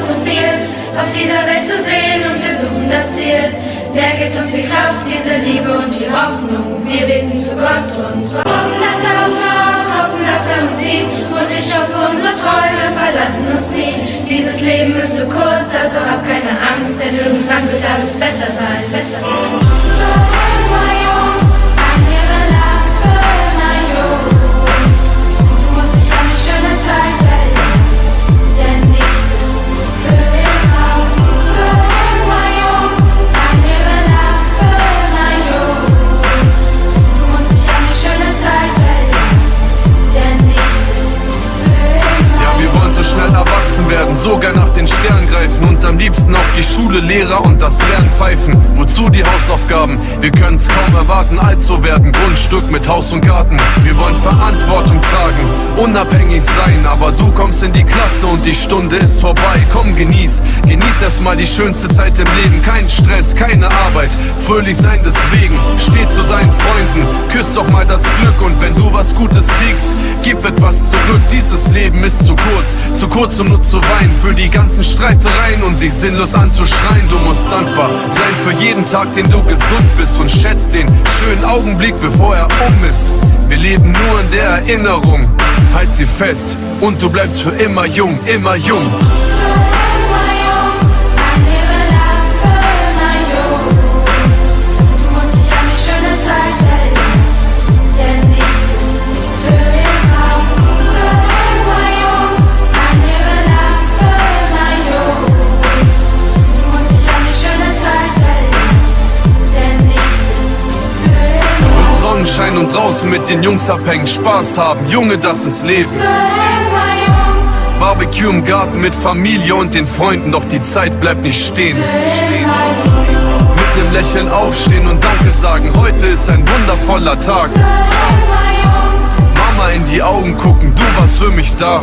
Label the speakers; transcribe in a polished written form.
Speaker 1: so viel auf dieser Welt zu sehen und wir suchen das Ziel. Wer gibt uns die Kraft, diese Liebe und die Hoffnung? Wir beten zu Gott und hoffen, dass er uns hört, hoffen, dass er uns sieht. Und ich hoffe, unsere Träume verlassen uns nie. Dieses Leben ist zu kurz, also hab keine Angst, denn irgendwann wird alles besser sein. Du musst dich an die schöne Zeit erinnern, denn nichts ist für immer. Für immer jung, ein Leben lang für immer jung. Du musst dich an die schöne Zeit erinnern, denn nichts ist für immer.
Speaker 2: Ja, wir wollen so schnell erwachsen werden, sogar nach den Sternen greifen und am liebsten auf die Schule, Lehrer und das Lernen pfeifen. Wozu die Hausaufgaben? Wir können's kaum erwarten, alt zu werden. Grundstück mit Haus und Garten. Wir wollen Verantwortung tragen, unabhängig sein. Aber du kommst in die Klasse und die Stunde ist vorbei. Komm, genieß erstmal die schönste Zeit im Leben. Kein Stress, keine Arbeit, fröhlich sein deswegen. Steh zu deinen Freunden, küss doch mal das Glück. Und wenn du was Gutes kriegst, gib etwas zurück. Dieses Leben ist zu kurz um nur zu weinen. Für die ganzen Streitereien und sich sinnlos anzuschreien. Du musst dankbar sein für jeden Tag, den du gesund bist. Und schätzt den schönen Augenblick, bevor er ist. Wir leben nur in der Erinnerung, halt sie fest und du bleibst für immer jung, immer jung. Sonnenschein und draußen mit den Jungs abhängen, Spaß haben, Junge, das ist Leben. Barbecue im Garten mit Familie und den Freunden, doch die Zeit bleibt nicht stehen. Mit nem Lächeln aufstehen und Danke sagen, heute ist ein wundervoller Tag. Mama in die Augen gucken, du warst für mich da.